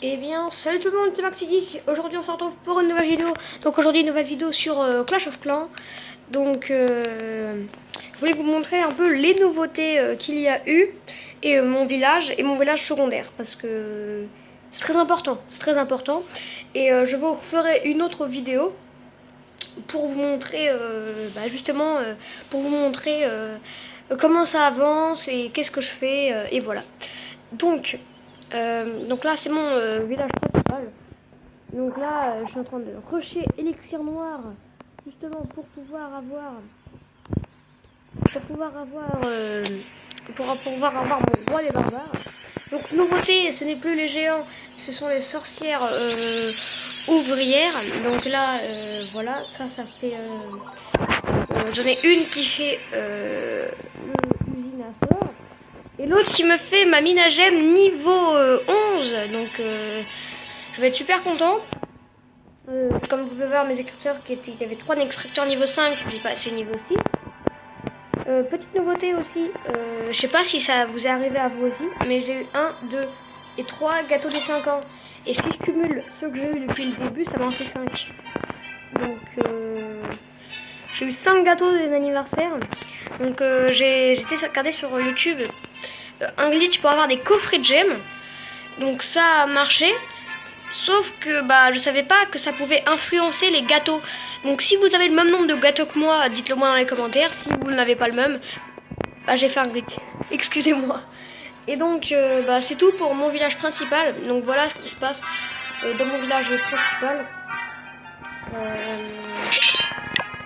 Eh bien, salut tout le monde, c'est Maxi Geek. Aujourd'hui, on se retrouve pour une nouvelle vidéo. Donc aujourd'hui, une nouvelle vidéo sur Clash of Clans. Donc, je voulais vous montrer un peu les nouveautés qu'il y a eu et mon village secondaire parce que c'est très important. C'est très important. Et je vous ferai une autre vidéo pour vous montrer, pour vous montrer comment ça avance et qu'est-ce que je fais et voilà. Donc là, c'est mon village principal. Donc là, je suis en train de rusher élixir noir, justement pour pouvoir avoir mon roi des barbares. Donc nouveauté, ce n'est plus les géants, ce sont les sorcières ouvrières. Donc là, voilà, ça fait. J'en ai une qui fait l'usine à sort. Et l'autre qui me fait ma mine à gemmes niveau 11. Donc je vais être super content. Comme vous pouvez voir mes extracteurs, il y avait 3 extracteurs niveau 5, j'ai passé niveau 6. Petite nouveauté aussi, je sais pas si ça vous est arrivé à vous aussi, mais j'ai eu 1, 2 et 3 gâteaux des 5 ans. Et si je cumule ceux que j'ai eu depuis le début, ça m'en fait 5. Donc j'ai eu 5 gâteaux des anniversaires. Donc j'étais regardé sur YouTube un glitch pour avoir des coffrets de gemmes. Donc ça a marché. Sauf que je savais pas que ça pouvait influencer les gâteaux. Donc si vous avez le même nombre de gâteaux que moi, dites-le moi dans les commentaires. Si vous n'avez pas le même, j'ai fait un glitch. Excusez-moi. Et donc c'est tout pour mon village principal. Donc voilà ce qui se passe dans mon village principal.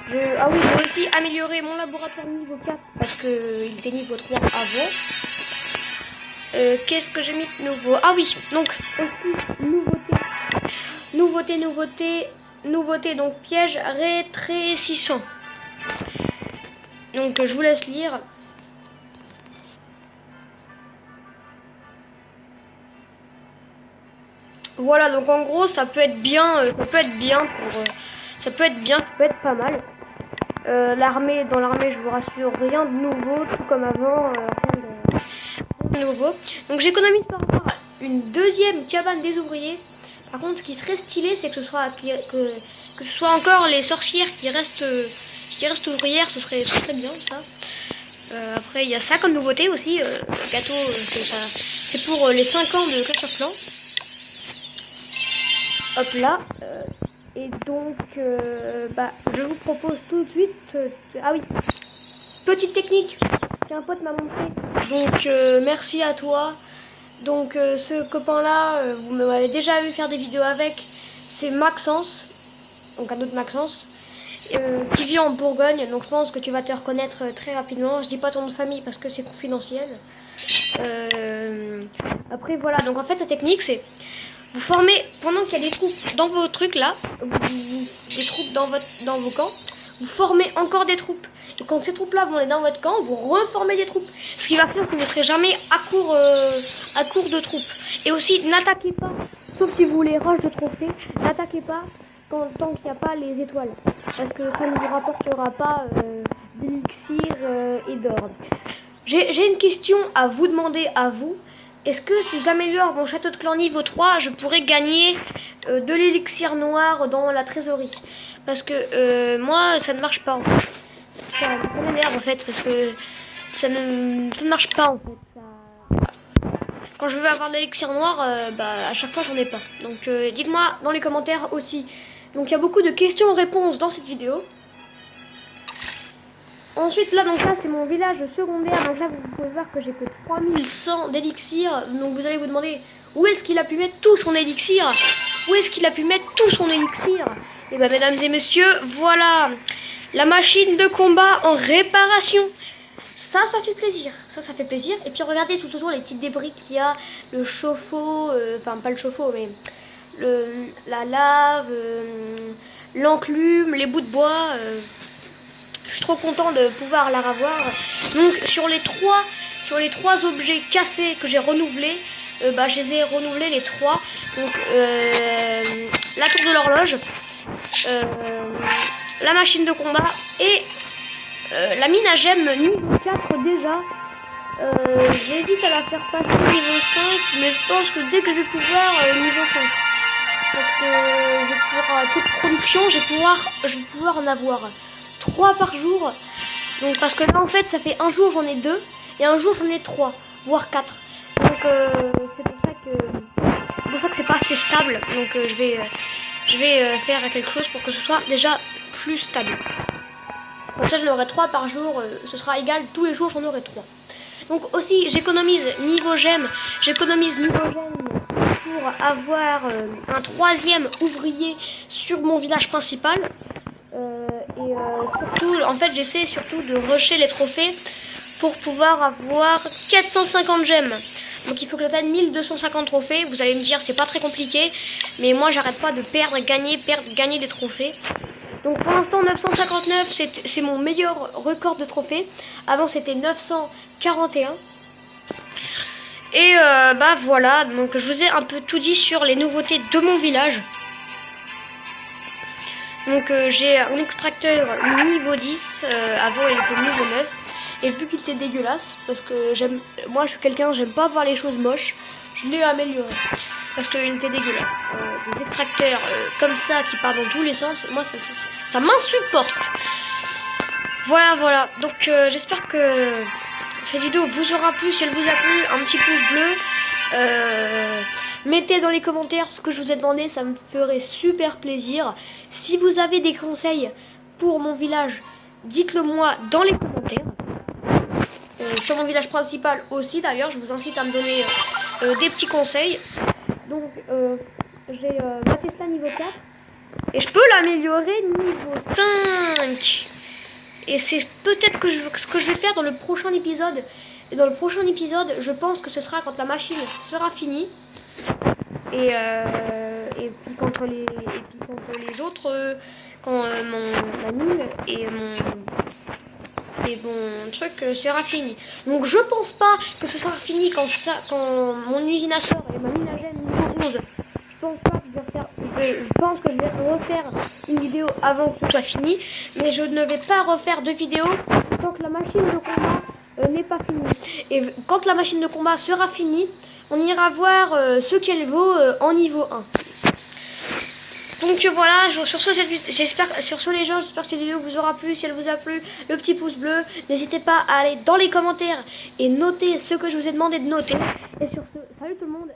J'ai aussi amélioré mon laboratoire niveau 4 parce qu'il était niveau 3 avant. Qu'est-ce que j'ai mis de nouveau? Ah oui, donc aussi nouveauté, donc piège rétrécissant. Donc je vous laisse lire. Voilà, donc en gros ça peut être bien, ça peut être pas mal. Dans l'armée, je vous rassure, rien de nouveau, tout comme avant, rien de nouveau. Donc j'économise par rapport à une deuxième cabane des ouvriers. Par contre, ce qui serait stylé, c'est que ce soit encore les sorcières qui restent ouvrières. Ce serait bien ça. Après, il y a ça comme nouveauté aussi. Le gâteau, c'est pour les 5 ans de Clash of Clans. Hop là. Et donc, je vous propose tout de suite. Ah oui, petite technique qu'un pote m'a montré. Donc, merci à toi. Donc ce copain-là, vous m'avez déjà vu faire des vidéos avec, c'est Maxence, donc un autre Maxence, qui vit en Bourgogne, donc je pense que tu vas te reconnaître très rapidement. Je dis pas ton nom de famille parce que c'est confidentiel. Après voilà, donc en fait sa technique c'est, vous formez, pendant qu'il y a des troupes dans vos trucs là, des troupes dans vos camps, vous formez encore des troupes. Et quand ces troupes là vont aller dans votre camp, vous reformez des troupes. Ce qui va faire que vous ne serez jamais à court de troupes. Et aussi, n'attaquez pas, sauf si vous voulez rush de trophées, n'attaquez pas tant qu'il n'y a pas les étoiles. Parce que ça ne vous rapportera pas d'élixir et d'or. J'ai une question à vous demander à vous. Est-ce que si j'améliore mon château de clan niveau 3, je pourrais gagner de l'élixir noir dans la trésorerie? Parce que moi, ça ne marche pas en fait. Ça m'énerve en fait parce que ça ne marche pas en fait. Quand je veux avoir de l'élixir noir, à chaque fois j'en ai pas. Donc dites-moi dans les commentaires aussi. Donc il y a beaucoup de questions-réponses dans cette vidéo. Ensuite là, c'est mon village secondaire. Donc là vous pouvez voir que j'ai que 3100 d'élixir. Donc vous allez vous demander où est-ce qu'il a pu mettre tout son élixir? Et mesdames et messieurs, voilà la machine de combat en réparation. Ça fait plaisir. Ça fait plaisir. Et puis regardez tout autour les petites débris qu'il y a. Le chauffe-eau, enfin pas le chauffe-eau, mais la lave, l'enclume, les bouts de bois. Je suis trop content de pouvoir la revoir. Donc sur les trois objets cassés que j'ai renouvelés, je les ai renouvelés les 3. Donc la tour de l'horloge, la machine de combat et la mine à gemmes niveau 4 déjà. J'hésite à la faire passer niveau 5, mais je pense que dès que je vais pouvoir niveau 5. Parce que je vais pouvoir toute production, je vais pouvoir en avoir 3 par jour. Donc parce que là en fait ça fait un jour j'en ai 2 et un jour j'en ai 3, voire 4. Donc c'est pour ça que c'est pas assez stable. Donc je vais faire quelque chose pour que ce soit déjà plus stable. Comme ça j'en aurai 3 par jour, ce sera égal, tous les jours j'en aurai 3. Donc aussi j'économise niveau gemme pour avoir un 3e ouvrier sur mon village principal. Surtout, en fait j'essaie surtout de rusher les trophées pour pouvoir avoir 450 gemmes. Donc il faut que j'atteigne 1250 trophées. Vous allez me dire c'est pas très compliqué, mais moi j'arrête pas de perdre, gagner des trophées. Donc pour l'instant 959 c'est mon meilleur record de trophées. Avant c'était 941. Et bah voilà, donc je vous ai un peu tout dit sur les nouveautés de mon village. Donc j'ai un extracteur niveau 10, avant il était niveau 9. Et vu qu'il était dégueulasse, parce que moi je suis quelqu'un, j'aime pas voir les choses moches, je l'ai amélioré. Parce qu'il était dégueulasse. Des extracteurs comme ça qui partent dans tous les sens, moi ça m'insupporte. Voilà. Donc j'espère que cette vidéo vous aura plu. Si elle vous a plu, un petit pouce bleu. Mettez dans les commentaires ce que je vous ai demandé, ça me ferait super plaisir. Si vous avez des conseils pour mon village, dites-le moi dans les commentaires. Sur mon village principal aussi d'ailleurs, je vous incite à me donner des petits conseils. Donc j'ai ma Tesla niveau 4 et je peux l'améliorer niveau 5. Et c'est peut-être ce que je vais faire dans le prochain épisode. Et dans le prochain épisode, je pense que ce sera quand la machine sera finie. Et puis contre les autres, quand ma mine et mon truc sera fini. Donc je pense pas que ce sera fini quand mon usine à sort et ma mine à gemmes niveau 11. Je pense que je vais refaire une vidéo avant que ce soit fini, mais je ne vais pas refaire de vidéo tant que la machine de combat n'est pas finie. Et quand la machine de combat sera finie, on ira voir ce qu'elle vaut en niveau 1. Donc voilà, sur ce les gens, j'espère que cette vidéo vous aura plu. Si elle vous a plu, le petit pouce bleu. N'hésitez pas à aller dans les commentaires et noter ce que je vous ai demandé de noter. Et sur ce, salut tout le monde.